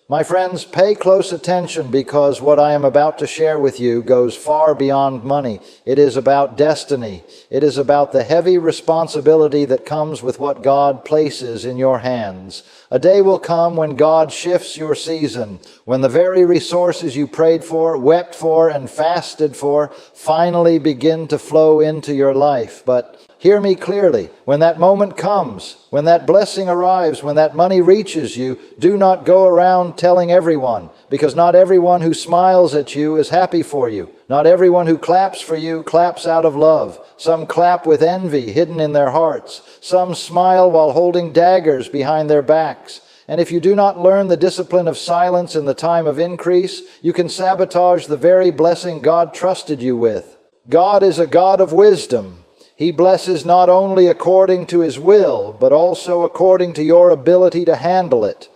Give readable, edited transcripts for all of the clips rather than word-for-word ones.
My friends, pay close attention, because what I am about to share with you goes far beyond money. It is about destiny. It is about the heavy responsibility that comes with what God places in your hands. A day will come when God shifts your season, when the very resources you prayed for, wept for, and fasted for finally begin to flow into your life. But hear me clearly. When that moment comes, when that blessing arrives, when that money reaches you, do not go around telling everyone, because not everyone who smiles at you is happy for you. Not everyone who claps for you claps out of love. Some clap with envy hidden in their hearts. Some smile while holding daggers behind their backs. And if you do not learn the discipline of silence in the time of increase, you can sabotage the very blessing God trusted you with. God is a God of wisdom. He blesses not only according to His will, but also according to your ability to handle it.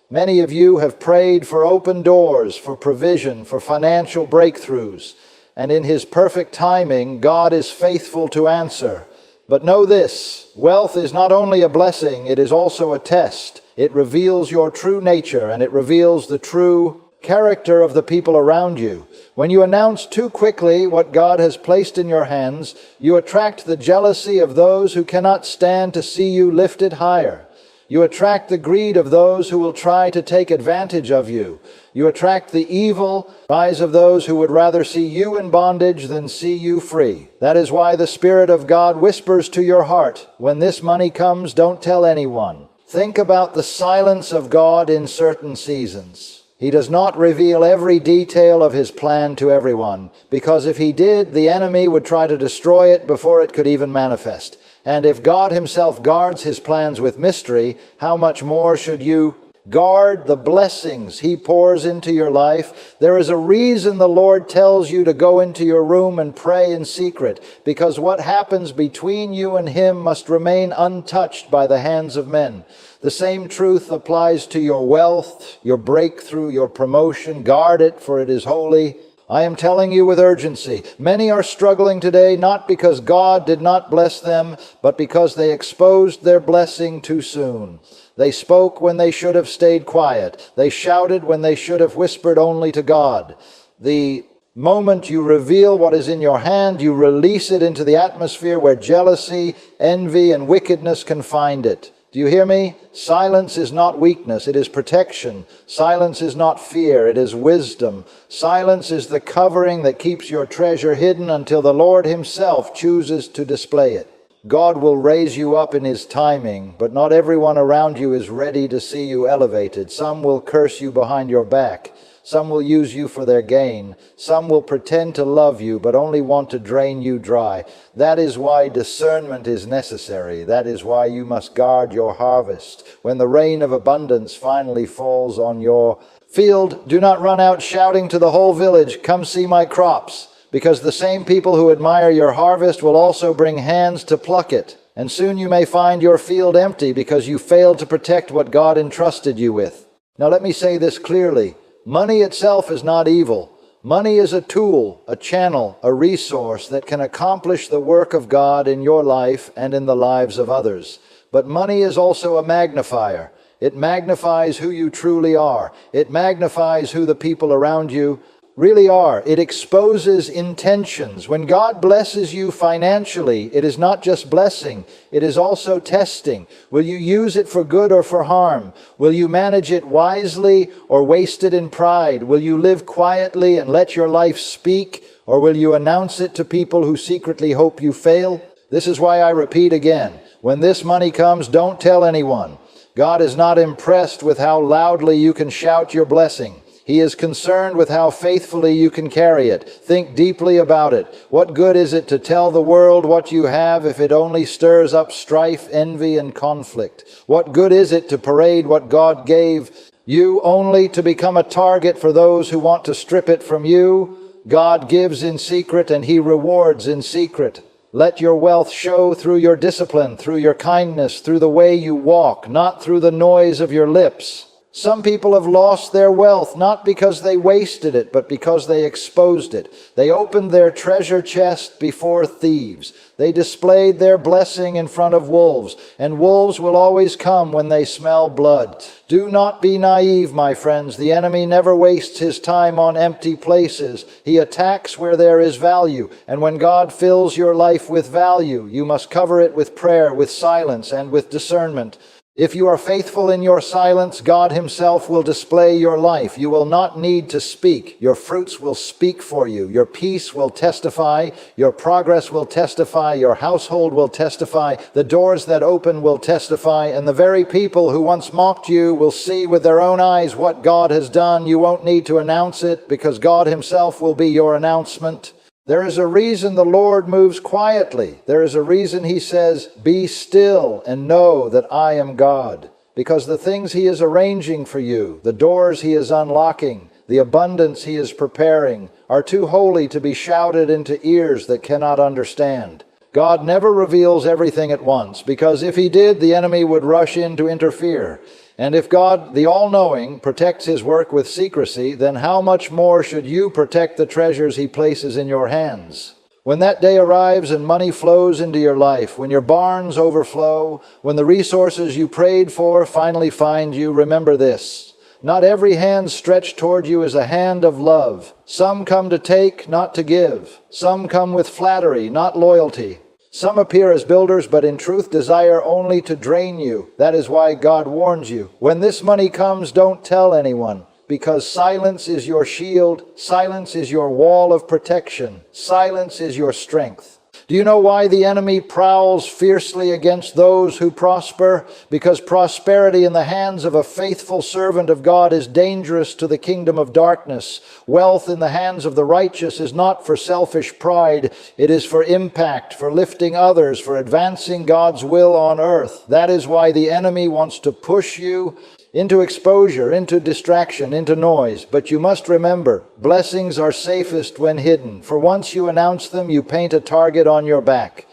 Many of you have prayed for open doors, for provision, for financial breakthroughs. And in His perfect timing, God is faithful to answer. But know this, wealth is not only a blessing, it is also a test. It reveals your true nature, and it reveals the true character of the people around you. When you announce too quickly what God has placed in your hands, you attract the jealousy of those who cannot stand to see you lifted higher. You attract the greed of those who will try to take advantage of you. You attract the evil eyes of those who would rather see you in bondage than see you free. That is why the Spirit of God whispers to your heart, when this money comes, don't tell anyone. Think about the silence of God in certain seasons. He does not reveal every detail of His plan to everyone, because if He did, the enemy would try to destroy it before it could even manifest. And if God Himself guards His plans with mystery, how much more should you guard the blessings He pours into your life? There is a reason the Lord tells you to go into your room and pray in secret, because what happens between you and Him must remain untouched by the hands of men. The same truth applies to your wealth, your breakthrough, your promotion. Guard it, for it is holy. I am telling you with urgency, many are struggling today not because God did not bless them, but because they exposed their blessing too soon. They spoke when they should have stayed quiet. They shouted when they should have whispered only to God. The moment you reveal what is in your hand, you release it into the atmosphere where jealousy, envy, and wickedness can find it. Do you hear me? Silence is not weakness, it is protection. Silence is not fear, it is wisdom. Silence is the covering that keeps your treasure hidden until the Lord Himself chooses to display it. God will raise you up in His timing, but not everyone around you is ready to see you elevated. Some will curse you behind your back. Some will use you for their gain. Some will pretend to love you, but only want to drain you dry. That is why discernment is necessary. That is why you must guard your harvest. When the rain of abundance finally falls on your field, do not run out shouting to the whole village, "Come see my crops," because the same people who admire your harvest will also bring hands to pluck it. And soon you may find your field empty because you failed to protect what God entrusted you with. Now let me say this clearly. Money itself is not evil. Money is a tool, a channel, a resource that can accomplish the work of God in your life and in the lives of others. But money is also a magnifier. It magnifies who you truly are. It magnifies who the people around you really are. It exposes intentions. When God blesses you financially, it is not just blessing, it is also testing. Will you use it for good or for harm? Will you manage it wisely or waste it in pride? Will you live quietly and let your life speak, or will you announce it to people who secretly hope you fail? This is why I repeat again, when this money comes, don't tell anyone. God is not impressed with how loudly you can shout your blessing. He is concerned with how faithfully you can carry it. Think deeply about it. What good is it to tell the world what you have if it only stirs up strife, envy, and conflict? What good is it to parade what God gave you only to become a target for those who want to strip it from you? God gives in secret and He rewards in secret. Let your wealth show through your discipline, through your kindness, through the way you walk, not through the noise of your lips. Some people have lost their wealth, not because they wasted it, but because they exposed it. They opened their treasure chest before thieves. They displayed their blessing in front of wolves, and wolves will always come when they smell blood. Do not be naive, my friends. The enemy never wastes his time on empty places. He attacks where there is value, and when God fills your life with value, you must cover it with prayer, with silence, and with discernment. If you are faithful in your silence, God Himself will display your life. You will not need to speak. Your fruits will speak for you. Your peace will testify. Your progress will testify. Your household will testify. The doors that open will testify. And the very people who once mocked you will see with their own eyes what God has done. You won't need to announce it because God Himself will be your announcement. There is a reason the Lord moves quietly. There is a reason He says, "Be still and know that I am God." Because the things He is arranging for you, the doors He is unlocking, the abundance He is preparing, are too holy to be shouted into ears that cannot understand. God never reveals everything at once, because if He did, the enemy would rush in to interfere. And if God, the all-knowing, protects His work with secrecy, then how much more should you protect the treasures He places in your hands? When that day arrives and money flows into your life, when your barns overflow, when the resources you prayed for finally find you, remember this: not every hand stretched toward you is a hand of love. Some come to take, not to give. Some come with flattery, not loyalty. Some appear as builders, but in truth desire only to drain you. That is why God warns you. When this money comes, don't tell anyone, because silence is your shield. Silence is your wall of protection. Silence is your strength. Do you know why the enemy prowls fiercely against those who prosper? Because prosperity in the hands of a faithful servant of God is dangerous to the kingdom of darkness. Wealth in the hands of the righteous is not for selfish pride. It is for impact, for lifting others, for advancing God's will on earth. That is why the enemy wants to push you into exposure, into distraction, into noise. But you must remember, blessings are safest when hidden. For once you announce them, you paint a target on your back.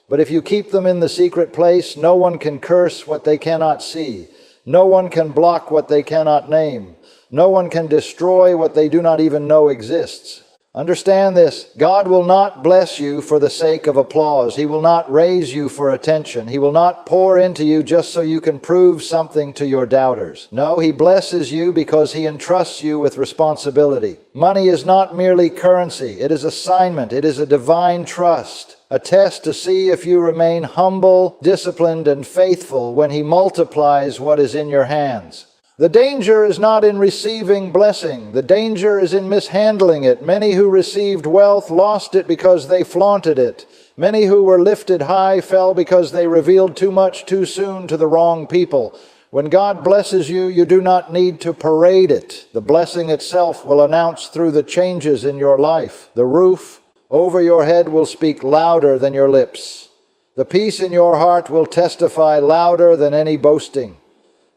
But if you keep them in the secret place, no one can curse what they cannot see. No one can block what they cannot name. No one can destroy what they do not even know exists. Understand this: God will not bless you for the sake of applause. He will not raise you for attention. He will not pour into you just so you can prove something to your doubters. No, He blesses you because He entrusts you with responsibility. Money is not merely currency. It is assignment. It is a divine trust, a test to see if you remain humble, disciplined, and faithful when He multiplies what is in your hands. The danger is not in receiving blessing. The danger is in mishandling it. Many who received wealth lost it because they flaunted it. Many who were lifted high fell because they revealed too much too soon to the wrong people. When God blesses you, you do not need to parade it. The blessing itself will announce through the changes in your life. The roof over your head will speak louder than your lips. The peace in your heart will testify louder than any boasting.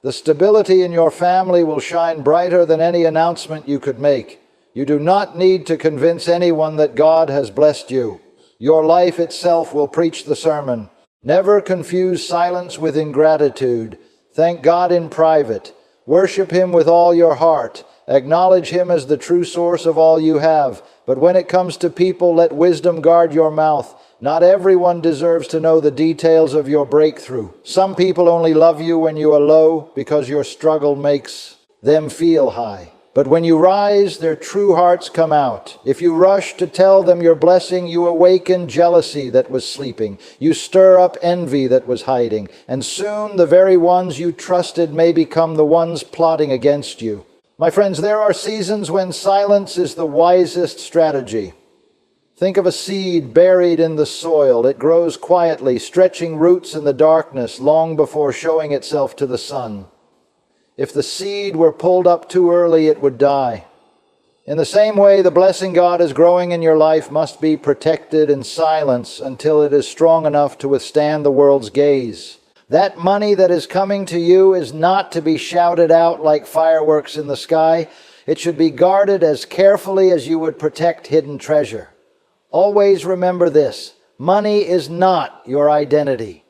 The stability in your family will shine brighter than any announcement you could make. You do not need to convince anyone that God has blessed you. Your life itself will preach the sermon. Never confuse silence with ingratitude. Thank God in private. Worship Him with all your heart. Acknowledge Him as the true source of all you have. But when it comes to people, let wisdom guard your mouth. Not everyone deserves to know the details of your breakthrough. Some people only love you when you are low because your struggle makes them feel high. But when you rise, their true hearts come out. If you rush to tell them your blessing, you awaken jealousy that was sleeping. You stir up envy that was hiding. And soon the very ones you trusted may become the ones plotting against you. My friends, there are seasons when silence is the wisest strategy. Think of a seed buried in the soil. It grows quietly, stretching roots in the darkness long before showing itself to the sun. If the seed were pulled up too early, it would die. In the same way, the blessing God is growing in your life must be protected in silence until it is strong enough to withstand the world's gaze. That money that is coming to you is not to be shouted out like fireworks in the sky. It should be guarded as carefully as you would protect hidden treasure. Always remember this: money is not your identity.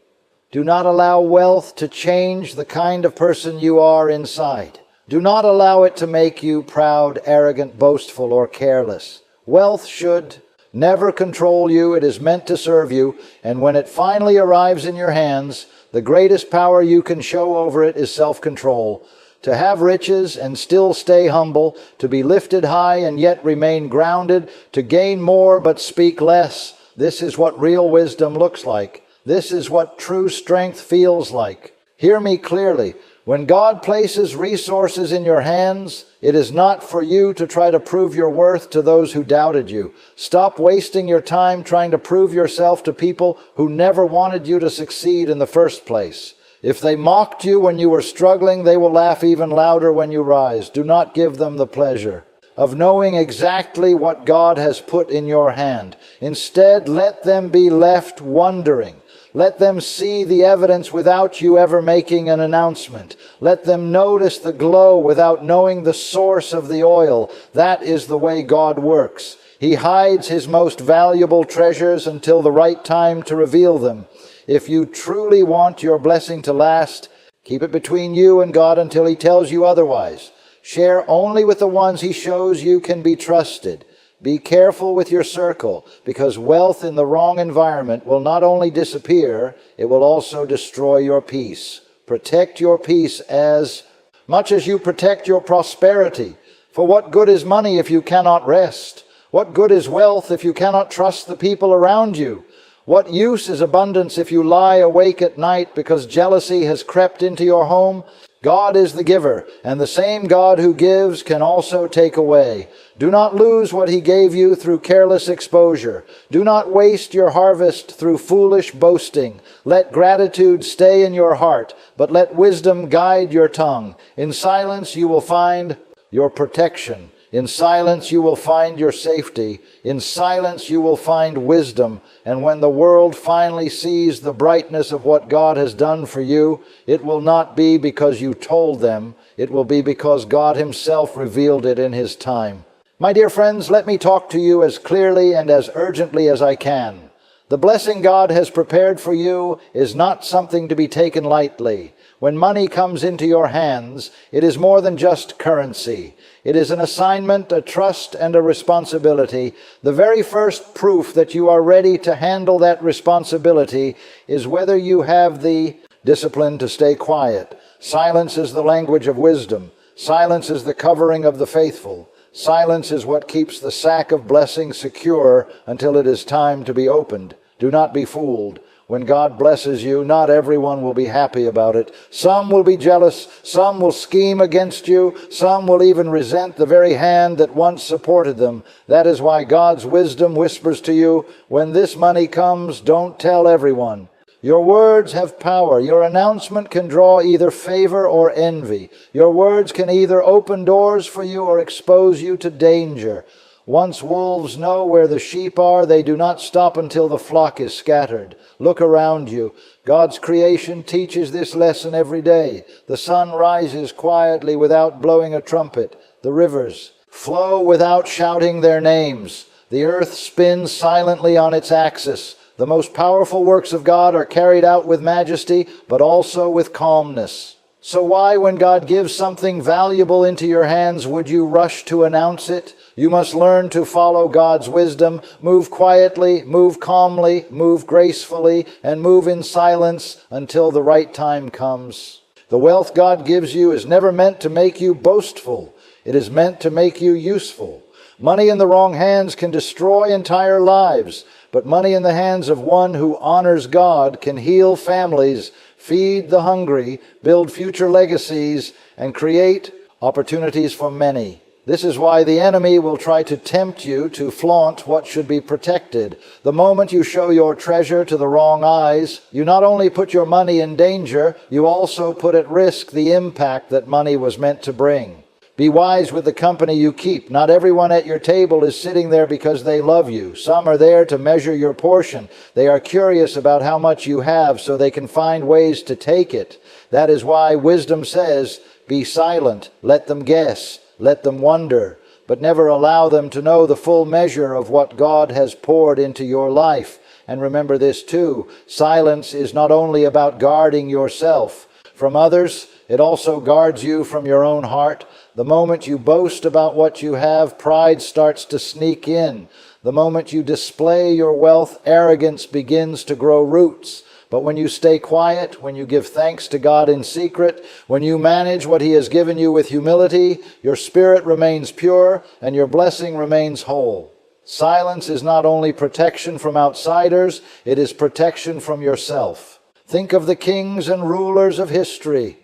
Do not allow wealth to change the kind of person you are inside. Do not allow it to make you proud, arrogant, boastful, or careless. Wealth should never control you. It is meant to serve you, and when it finally arrives in your hands, the greatest power you can show over it is self-control. To have riches and still stay humble, to be lifted high and yet remain grounded, to gain more but speak less. This is what real wisdom looks like. This is what true strength feels like. Hear me clearly. When God places resources in your hands, it is not for you to try to prove your worth to those who doubted you. Stop wasting your time trying to prove yourself to people who never wanted you to succeed in the first place. If they mocked you when you were struggling, they will laugh even louder when you rise. Do not give them the pleasure of knowing exactly what God has put in your hand. Instead, let them be left wondering. Let them see the evidence without you ever making an announcement. Let them notice the glow without knowing the source of the oil. That is the way God works. He hides His most valuable treasures until the right time to reveal them. If you truly want your blessing to last, keep it between you and God until He tells you otherwise. Share only with the ones He shows you can be trusted. Be careful with your circle, because wealth in the wrong environment will not only disappear, it will also destroy your peace. Protect your peace as much as you protect your prosperity. For what good is money if you cannot rest? What good is wealth if you cannot trust the people around you? What use is abundance if you lie awake at night because jealousy has crept into your home? God is the giver, and the same God who gives can also take away. Do not lose what He gave you through careless exposure. Do not waste your harvest through foolish boasting. Let gratitude stay in your heart, but let wisdom guide your tongue. In silence you will find your protection. In silence you will find your safety. In silence you will find wisdom. And when the world finally sees the brightness of what God has done for you, it will not be because you told them. It will be because God Himself revealed it in His time. My dear friends, let me talk to you as clearly and as urgently as I can. The blessing God has prepared for you is not something to be taken lightly. When money comes into your hands, it is more than just currency. It is an assignment, a trust, and a responsibility. The very first proof that you are ready to handle that responsibility is whether you have the discipline to stay quiet. Silence is the language of wisdom. Silence is the covering of the faithful. Silence is what keeps the sack of blessing secure until it is time to be opened. Do not be fooled. When God blesses you, not everyone will be happy about it. Some will be jealous. Some will scheme against you. Some will even resent the very hand that once supported them. That is why God's wisdom whispers to you, when this money comes, don't tell everyone. Your words have power. Your announcement can draw either favor or envy. Your words can either open doors for you or expose you to danger. Once wolves know where the sheep are, they do not stop until the flock is scattered. Look around you. God's creation teaches this lesson every day. The sun rises quietly without blowing a trumpet. The rivers flow without shouting their names. The earth spins silently on its axis. The most powerful works of God are carried out with majesty, but also with calmness. So why, when God gives something valuable into your hands, would you rush to announce it? You must learn to follow God's wisdom. Move quietly, move calmly, move gracefully, and move in silence until the right time comes. The wealth God gives you is never meant to make you boastful. It is meant to make you useful. Money in the wrong hands can destroy entire lives, but money in the hands of one who honors God can heal families, feed the hungry, build future legacies, and create opportunities for many. This is why the enemy will try to tempt you to flaunt what should be protected. The moment you show your treasure to the wrong eyes, you not only put your money in danger, you also put at risk the impact that money was meant to bring. Be wise with the company you keep. Not everyone at your table is sitting there because they love you. Some are there to measure your portion. They are curious about how much you have so they can find ways to take it. That is why wisdom says, be silent, let them guess, let them wonder, but never allow them to know the full measure of what God has poured into your life. And remember this too, silence is not only about guarding yourself. from others. It also guards you from your own heart. The moment you boast about what you have, pride starts to sneak in. The moment you display your wealth, arrogance begins to grow roots. But when you stay quiet, when you give thanks to God in secret, when you manage what He has given you with humility, your spirit remains pure and your blessing remains whole. Silence is not only protection from outsiders, it is protection from yourself. Think of the kings and rulers of history.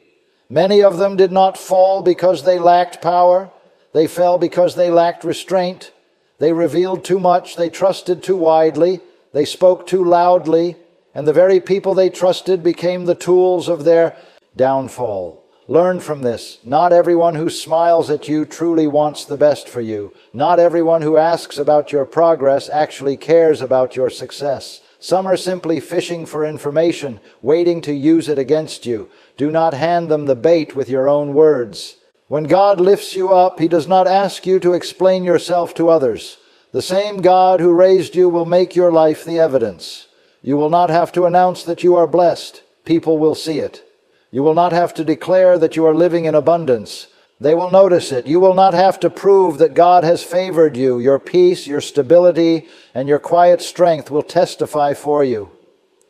Many of them did not fall because they lacked power. They fell because they lacked restraint. They revealed too much. They trusted too widely. They spoke too loudly. And the very people they trusted became the tools of their downfall. Learn from this. Not everyone who smiles at you truly wants the best for you. Not everyone who asks about your progress actually cares about your success. Some are simply fishing for information, waiting to use it against you. Do not hand them the bait with your own words. When God lifts you up, He does not ask you to explain yourself to others. The same God who raised you will make your life the evidence. You will not have to announce that you are blessed. People will see it. You will not have to declare that you are living in abundance. They will notice it. You will not have to prove that God has favored you. Your peace, your stability, and your quiet strength will testify for you.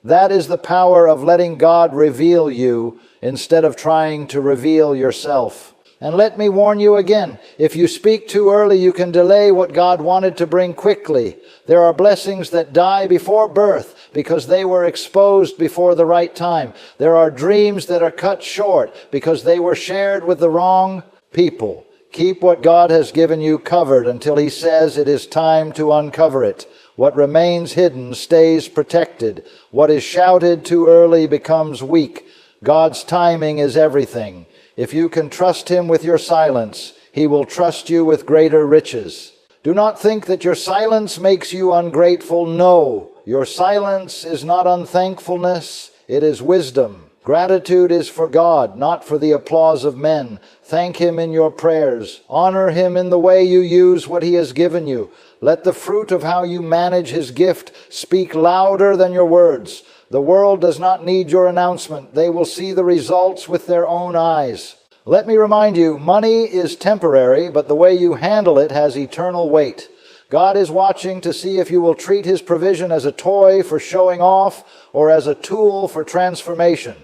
That is the power of letting God reveal you instead of trying to reveal yourself. And let me warn you again, if you speak too early, you can delay what God wanted to bring quickly. There are blessings that die before birth because they were exposed before the right time. There are dreams that are cut short because they were shared with the wrong people. Keep what God has given you covered until He says it is time to uncover it. What remains hidden stays protected. What is shouted too early becomes weak. God's timing is everything. If you can trust Him with your silence, He will trust you with greater riches. Do not think that your silence makes you ungrateful. No, your silence is not unthankfulness, it is wisdom. Gratitude is for God, not for the applause of men. Thank Him in your prayers. Honor Him in the way you use what He has given you. Let the fruit of how you manage His gift speak louder than your words. The world does not need your announcement. They will see the results with their own eyes. Let me remind you, money is temporary, but the way you handle it has eternal weight. God is watching to see if you will treat His provision as a toy for showing off or as a tool for transformation.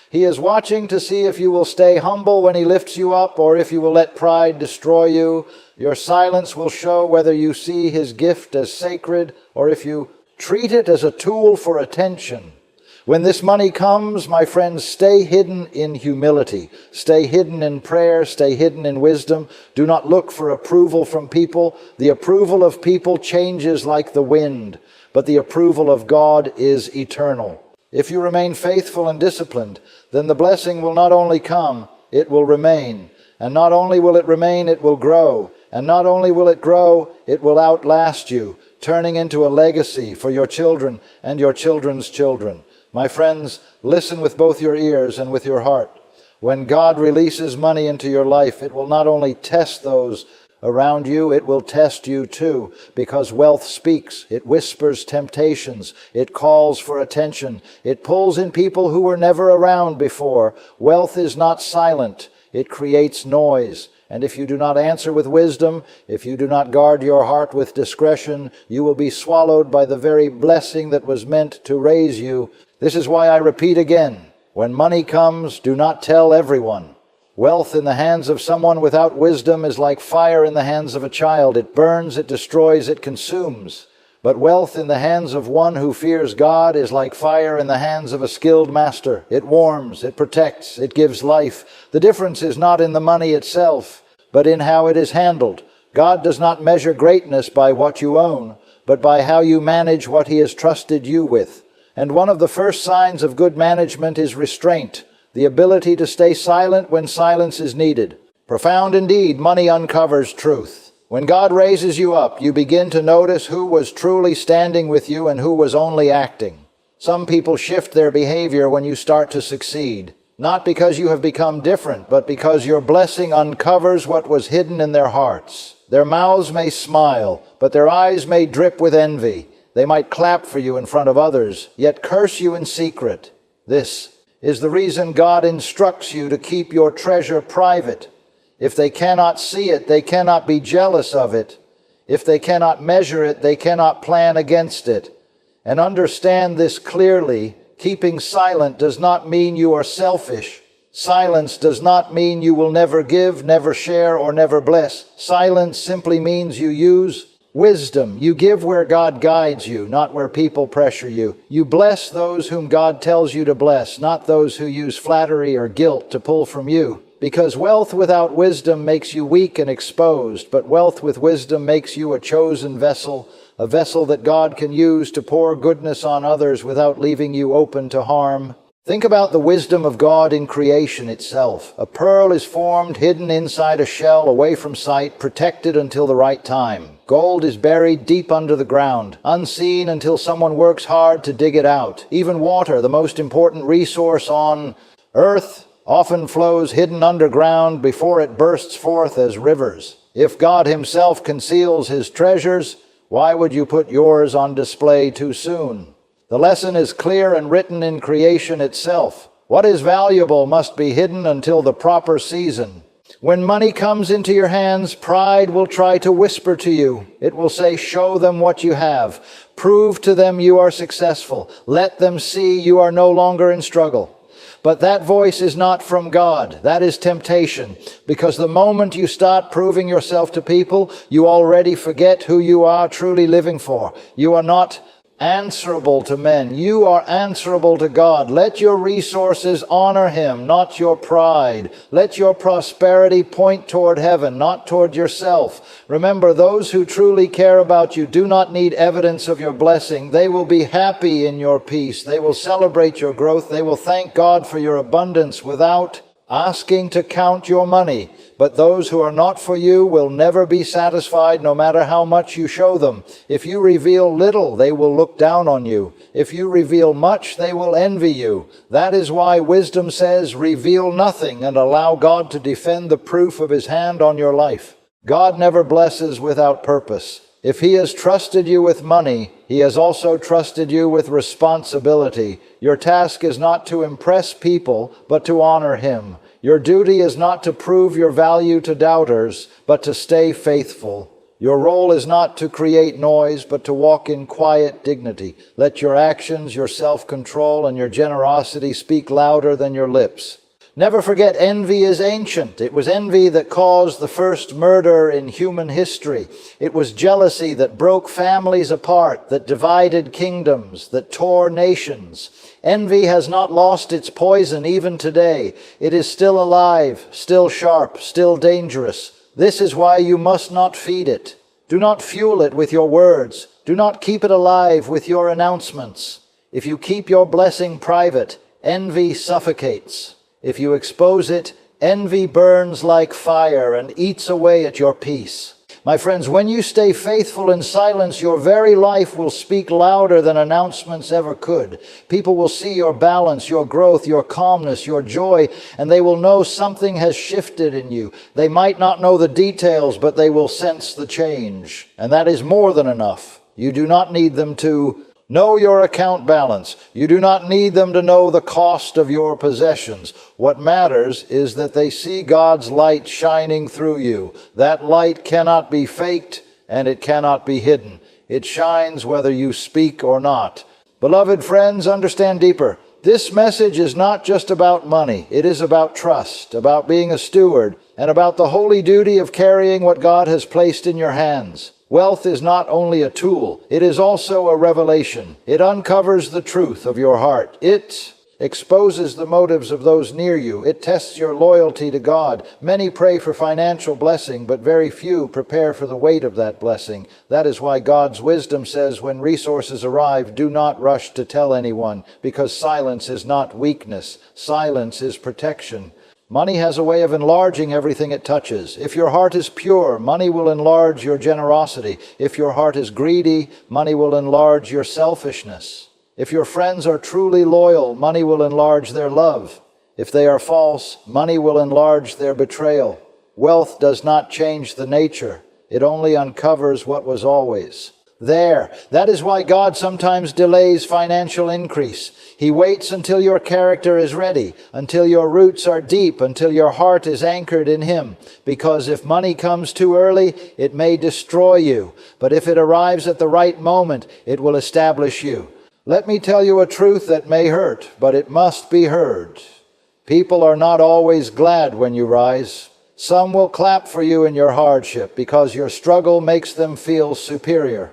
He is watching to see if you will stay humble when He lifts you up or if you will let pride destroy you. Your silence will show whether you see His gift as sacred or if you treat it as a tool for attention. When this money comes, my friends, stay hidden in humility. Stay hidden in prayer. Stay hidden in wisdom. Do not look for approval from people. The approval of people changes like the wind, but the approval of God is eternal. If you remain faithful and disciplined, then the blessing will not only come, it will remain. And not only will it remain, it will grow. And not only will it grow, it will outlast you, turning into a legacy for your children and your children's children. My friends, listen with both your ears and with your heart. When God releases money into your life, it will not only test those around you, it will test you too, because wealth speaks. It whispers temptations. It calls for attention. It pulls in people who were never around before. Wealth is not silent. It creates noise. And if you do not answer with wisdom, if you do not guard your heart with discretion, you will be swallowed by the very blessing that was meant to raise you. This is why I repeat again, when money comes, do not tell everyone. Wealth in the hands of someone without wisdom is like fire in the hands of a child. It burns, it destroys, it consumes. But wealth in the hands of one who fears God is like fire in the hands of a skilled master. It warms, it protects, it gives life. The difference is not in the money itself, but in how it is handled. God does not measure greatness by what you own, but by how you manage what He has trusted you with. And one of the first signs of good management is restraint, the ability to stay silent when silence is needed. Profound indeed, money uncovers truth. When God raises you up, you begin to notice who was truly standing with you and who was only acting. Some people shift their behavior when you start to succeed, not because you have become different, but because your blessing uncovers what was hidden in their hearts. Their mouths may smile, but their eyes may drip with envy. They might clap for you in front of others, yet curse you in secret. This is the reason God instructs you to keep your treasure private. If they cannot see it, they cannot be jealous of it. If they cannot measure it, they cannot plan against it. And understand this clearly, keeping silent does not mean you are selfish. Silence does not mean you will never give, never share, or never bless. Silence simply means you use wisdom. You give where God guides you, not where people pressure you. You bless those whom God tells you to bless, not those who use flattery or guilt to pull from you. Because wealth without wisdom makes you weak and exposed, but wealth with wisdom makes you a chosen vessel, a vessel that God can use to pour goodness on others without leaving you open to harm. Think about the wisdom of God in creation itself. A pearl is formed, hidden inside a shell, away from sight, protected until the right time. Gold is buried deep under the ground, unseen until someone works hard to dig it out. Even water, the most important resource on earth, often flows hidden underground before it bursts forth as rivers. If God himself conceals his treasures, why would you put yours on display too soon? The lesson is clear and written in creation itself. What is valuable must be hidden until the proper season. When money comes into your hands, pride will try to whisper to you. It will say, show them what you have. Prove to them you are successful. Let them see you are no longer in struggle. But that voice is not from God. That is temptation. Because the moment you start proving yourself to people, you already forget who you are truly living for. You are not answerable to men. You are answerable to God. Let your resources honor him, not your pride. Let your prosperity point toward heaven, not toward yourself. Remember, those who truly care about you do not need evidence of your blessing. They will be happy in your peace. They will celebrate your growth. They will thank God for your abundance without asking to count your money. But those who are not for you will never be satisfied, no matter how much you show them. If you reveal little, they will look down on you. If you reveal much, they will envy you. That is why wisdom says, reveal nothing and allow God to defend the proof of his hand on your life. God never blesses without purpose. If he has trusted you with money, he has also trusted you with responsibility. Your task is not to impress people, but to honor him. Your duty is not to prove your value to doubters, but to stay faithful. Your role is not to create noise, but to walk in quiet dignity. Let your actions, your self-control, and your generosity speak louder than your lips. Never forget, envy is ancient. It was envy that caused the first murder in human history. It was jealousy that broke families apart, that divided kingdoms, that tore nations. Envy has not lost its poison even today. It is still alive, still sharp, still dangerous. This is why you must not feed it. Do not fuel it with your words. Do not keep it alive with your announcements. If you keep your blessing private, envy suffocates. If you expose it, envy burns like fire and eats away at your peace. My friends, when you stay faithful in silence, your very life will speak louder than announcements ever could. People will see your balance, your growth, your calmness, your joy, and they will know something has shifted in you. They might not know the details, but they will sense the change. And that is more than enough. You do not need them to know your account balance. You do not need them to know the cost of your possessions. What matters is that they see God's light shining through you. That light cannot be faked and it cannot be hidden. It shines whether you speak or not. Beloved friends, understand deeper. This message is not just about money. It is about trust, about being a steward, and about the holy duty of carrying what God has placed in your hands. Wealth is not only a tool, it is also a revelation. It uncovers the truth of your heart. It exposes the motives of those near you. It tests your loyalty to God. Many pray for financial blessing, but very few prepare for the weight of that blessing. That is why God's wisdom says, when resources arrive, do not rush to tell anyone, because silence is not weakness. Silence is protection. Money has a way of enlarging everything it touches. If your heart is pure, money will enlarge your generosity. If your heart is greedy, money will enlarge your selfishness. If your friends are truly loyal, money will enlarge their love. If they are false, money will enlarge their betrayal. Wealth does not change the nature. It only uncovers what was always. That is why God sometimes delays financial increase. He waits until your character is ready, until your roots are deep, until your heart is anchored in Him. Because if money comes too early, it may destroy you. But if it arrives at the right moment, it will establish you. Let me tell you a truth that may hurt, but it must be heard. People are not always glad when you rise. Some will clap for you in your hardship because your struggle makes them feel superior.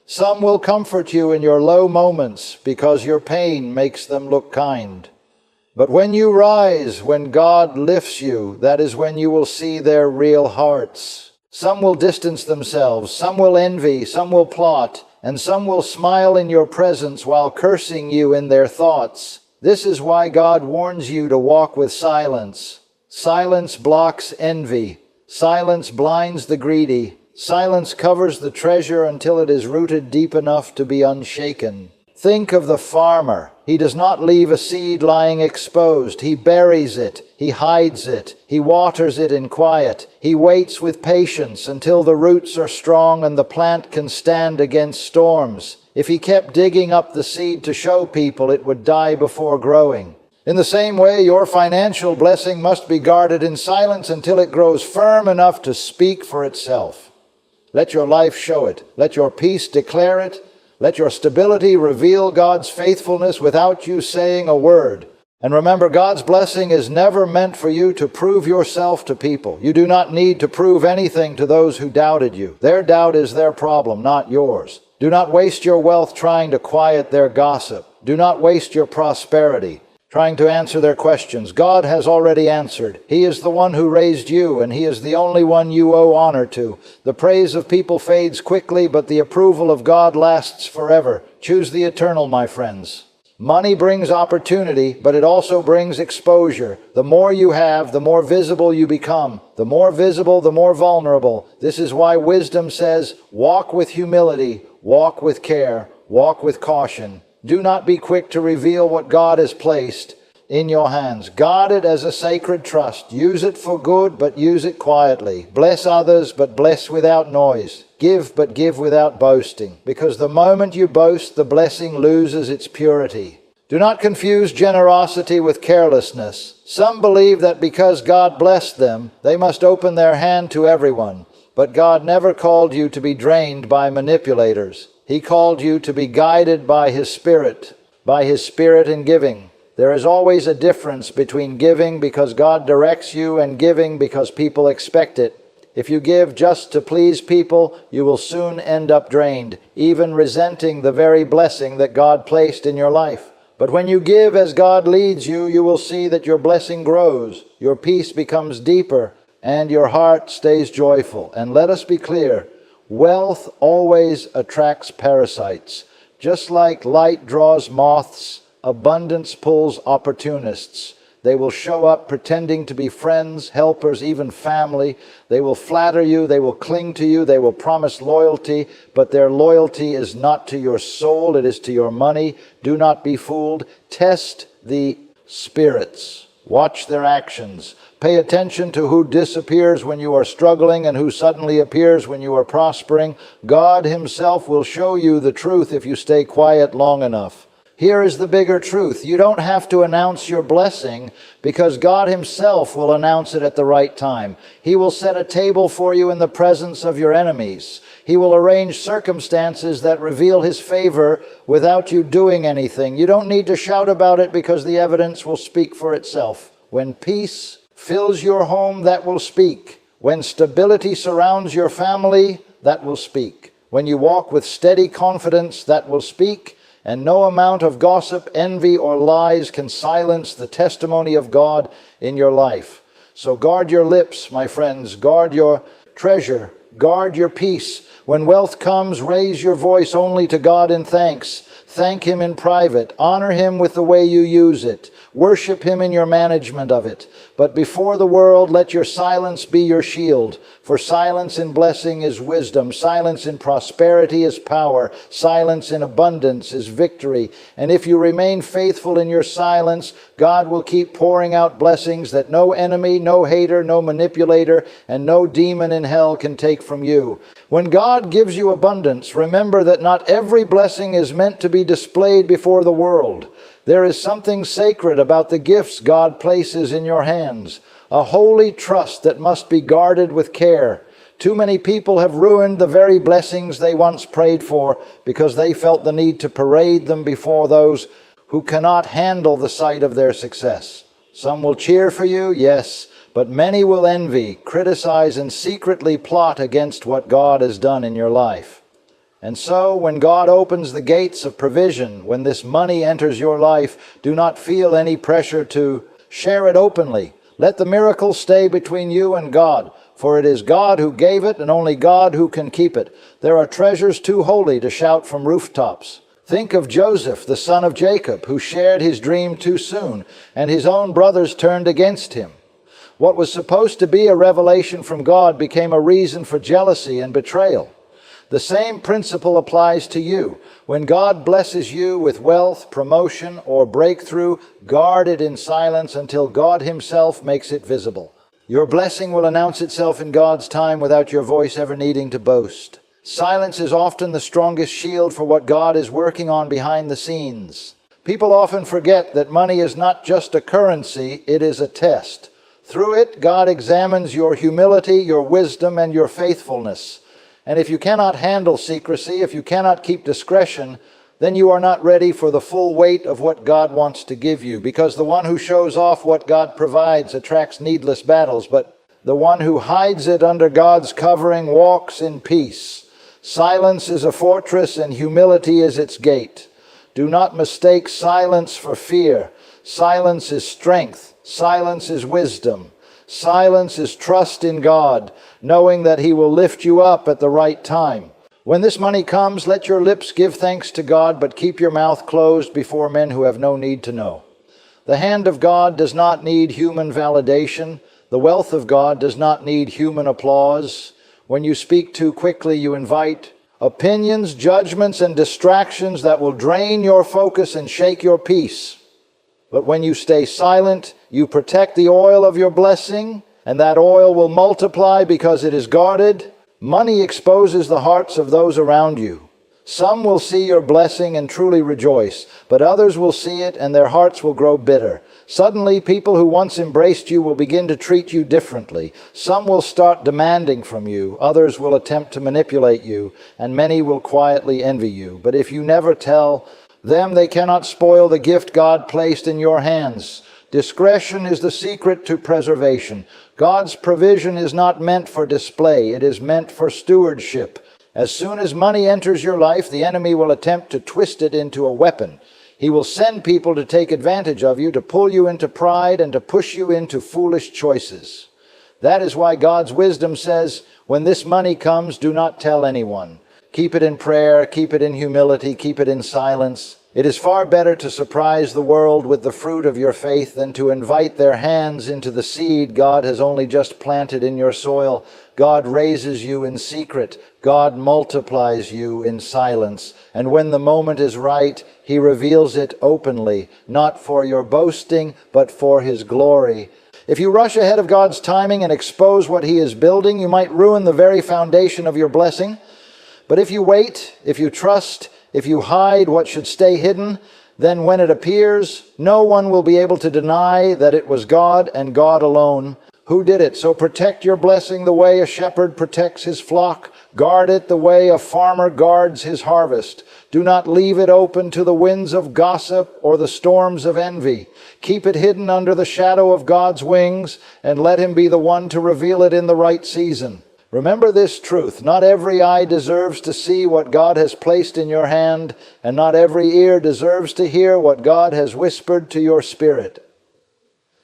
Some will comfort you in your low moments because your pain makes them look kind. But when you rise, when God lifts you, that is when you will see their real hearts. Some will distance themselves, some will envy, some will plot, and some will smile in your presence while cursing you in their thoughts. This is why God warns you to walk with silence. Silence blocks envy. Silence blinds the greedy. Silence covers the treasure until it is rooted deep enough to be unshaken. Think of the farmer. He does not leave a seed lying exposed. He buries it. He hides it. He waters it in quiet. He waits with patience until the roots are strong and the plant can stand against storms. If he kept digging up the seed to show people, it would die before growing. In the same way, your financial blessing must be guarded in silence until it grows firm enough to speak for itself. Let your life show it. Let your peace declare it. Let your stability reveal God's faithfulness without you saying a word. And remember, God's blessing is never meant for you to prove yourself to people. You do not need to prove anything to those who doubted you. Their doubt is their problem, not yours. Do not waste your wealth trying to quiet their gossip. Do not waste your prosperity trying to answer their questions. God has already answered. He is the one who raised you, and He is the only one you owe honor to. The praise of people fades quickly, but the approval of God lasts forever. Choose the eternal, my friends. Money brings opportunity, but it also brings exposure. The more you have, the more visible you become. The more visible, the more vulnerable. This is why wisdom says, walk with humility, walk with care, walk with caution. Do not be quick to reveal what God has placed in your hands. Guard it as a sacred trust. Use it for good, but use it quietly. Bless others, but bless without noise. Give, but give without boasting. Because the moment you boast, the blessing loses its purity. Do not confuse generosity with carelessness. Some believe that because God blessed them, they must open their hand to everyone. But God never called you to be drained by manipulators. He called you to be guided by His Spirit in giving. There is always a difference between giving because God directs you and giving because people expect it. If you give just to please people, you will soon end up drained, even resenting the very blessing that God placed in your life. But when you give as God leads you, you will see that your blessing grows, your peace becomes deeper, and your heart stays joyful. And let us be clear, wealth always attracts parasites. Just like light draws moths, abundance pulls opportunists. They will show up pretending to be friends, helpers, even family. They will flatter you, they will cling to you, they will promise loyalty, but their loyalty is not to your soul, it is to your money. Do not be fooled. Test the spirits. Watch their actions. Pay attention to who disappears when you are struggling and who suddenly appears when you are prospering. God Himself will show you the truth if you stay quiet long enough. Here is the bigger truth. You don't have to announce your blessing because God Himself will announce it at the right time. He will set a table for you in the presence of your enemies. He will arrange circumstances that reveal His favor without you doing anything. You don't need to shout about it because the evidence will speak for itself. When peace fills your home, that will speak. When stability surrounds your family, that will speak. When you walk with steady confidence, that will speak. And no amount of gossip, envy, or lies can silence the testimony of God in your life. So guard your lips, my friends. Guard your treasure. Guard your peace. When wealth comes, raise your voice only to God in thanks. Thank Him in private. Honor Him with the way you use it. Worship Him in your management of it. But before the world, let your silence be your shield. For silence in blessing is wisdom. Silence in prosperity is power. Silence in abundance is victory. And if you remain faithful in your silence, God will keep pouring out blessings that no enemy, no hater, no manipulator, and no demon in hell can take from you. When God gives you abundance, remember that not every blessing is meant to be displayed before the world. There is something sacred about the gifts God places in your hands, a holy trust that must be guarded with care. Too many people have ruined the very blessings they once prayed for because they felt the need to parade them before those who cannot handle the sight of their success. Some will cheer for you, yes, but many will envy, criticize, and secretly plot against what God has done in your life. And so, when God opens the gates of provision, when this money enters your life, do not feel any pressure to share it openly. Let the miracle stay between you and God, for it is God who gave it and only God who can keep it. There are treasures too holy to shout from rooftops. Think of Joseph, the son of Jacob, who shared his dream too soon, and his own brothers turned against him. What was supposed to be a revelation from God became a reason for jealousy and betrayal. The same principle applies to you. When God blesses you with wealth, promotion, or breakthrough, guard it in silence until God Himself makes it visible. Your blessing will announce itself in God's time without your voice ever needing to boast. Silence is often the strongest shield for what God is working on behind the scenes. People often forget that money is not just a currency, it is a test. Through it, God examines your humility, your wisdom, and your faithfulness. And if you cannot handle secrecy, if you cannot keep discretion, then you are not ready for the full weight of what God wants to give you, because the one who shows off what God provides attracts needless battles, but the one who hides it under God's covering walks in peace. Silence is a fortress and humility is its gate. Do not mistake silence for fear. Silence is strength. Silence is wisdom. Silence is trust in God, knowing that He will lift you up at the right time. When this money comes, let your lips give thanks to God, but keep your mouth closed before men who have no need to know. The hand of God does not need human validation. The wealth of God does not need human applause. When you speak too quickly, you invite opinions, judgments, and distractions that will drain your focus and shake your peace. But when you stay silent, you protect the oil of your blessing, and that oil will multiply because it is guarded. Money exposes the hearts of those around you. Some will see your blessing and truly rejoice, but others will see it and their hearts will grow bitter. Suddenly, people who once embraced you will begin to treat you differently. Some will start demanding from you, others will attempt to manipulate you, and many will quietly envy you. But if you never tell them, they cannot spoil the gift God placed in your hands. Discretion is the secret to preservation. God's provision is not meant for display, it is meant for stewardship. As soon as money enters your life, the enemy will attempt to twist it into a weapon. He will send people to take advantage of you, to pull you into pride, and to push you into foolish choices. That is why God's wisdom says, when this money comes, do not tell anyone. Keep it in prayer, keep it in humility, keep it in silence. It is far better to surprise the world with the fruit of your faith than to invite their hands into the seed God has only just planted in your soil. God raises you in secret. God multiplies you in silence. And when the moment is right, He reveals it openly, not for your boasting, but for His glory. If you rush ahead of God's timing and expose what He is building, you might ruin the very foundation of your blessing. But if you wait, if you trust, if you hide what should stay hidden, then when it appears, no one will be able to deny that it was God and God alone who did it. So protect your blessing the way a shepherd protects his flock. Guard it the way a farmer guards his harvest. Do not leave it open to the winds of gossip or the storms of envy. Keep it hidden under the shadow of God's wings, and let Him be the one to reveal it in the right season. Remember this truth: not every eye deserves to see what God has placed in your hand, and not every ear deserves to hear what God has whispered to your spirit.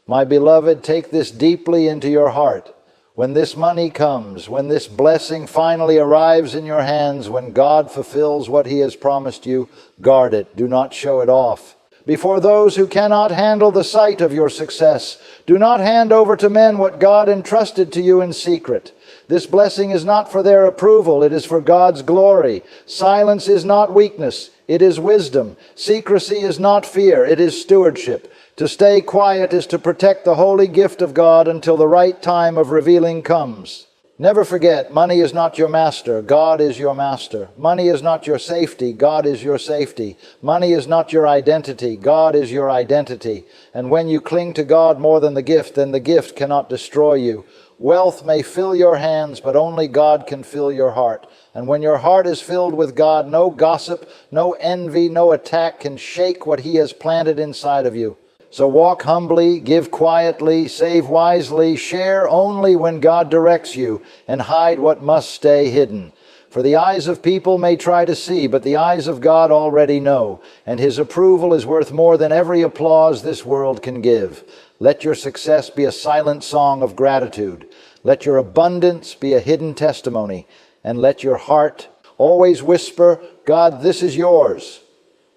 My beloved, take this deeply into your heart. When this money comes, when this blessing finally arrives in your hands, when God fulfills what He has promised you, guard it. Do not show it off before those who cannot handle the sight of your success. Do not hand over to men what God entrusted to you in secret. This blessing is not for their approval, it is for God's glory. Silence is not weakness, it is wisdom. Secrecy is not fear, it is stewardship. To stay quiet is to protect the holy gift of God until the right time of revealing comes. Never forget, money is not your master. God is your master. Money is not your safety. God is your safety. Money is not your identity. God is your identity. And when you cling to God more than the gift, then the gift cannot destroy you. Wealth may fill your hands, but only God can fill your heart. And when your heart is filled with God, no gossip, no envy, no attack can shake what He has planted inside of you. So walk humbly, give quietly, save wisely, share only when God directs you, and hide what must stay hidden. For the eyes of people may try to see, but the eyes of God already know, and His approval is worth more than every applause this world can give. Let your success be a silent song of gratitude. Let your abundance be a hidden testimony, and let your heart always whisper, God, this is yours.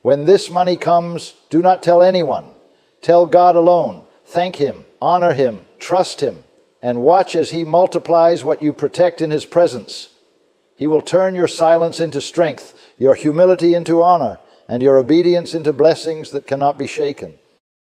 When this money comes, do not tell anyone. Tell God alone. Thank Him, honor Him, trust Him, and watch as He multiplies what you protect in His presence. He will turn your silence into strength, your humility into honor, and your obedience into blessings that cannot be shaken.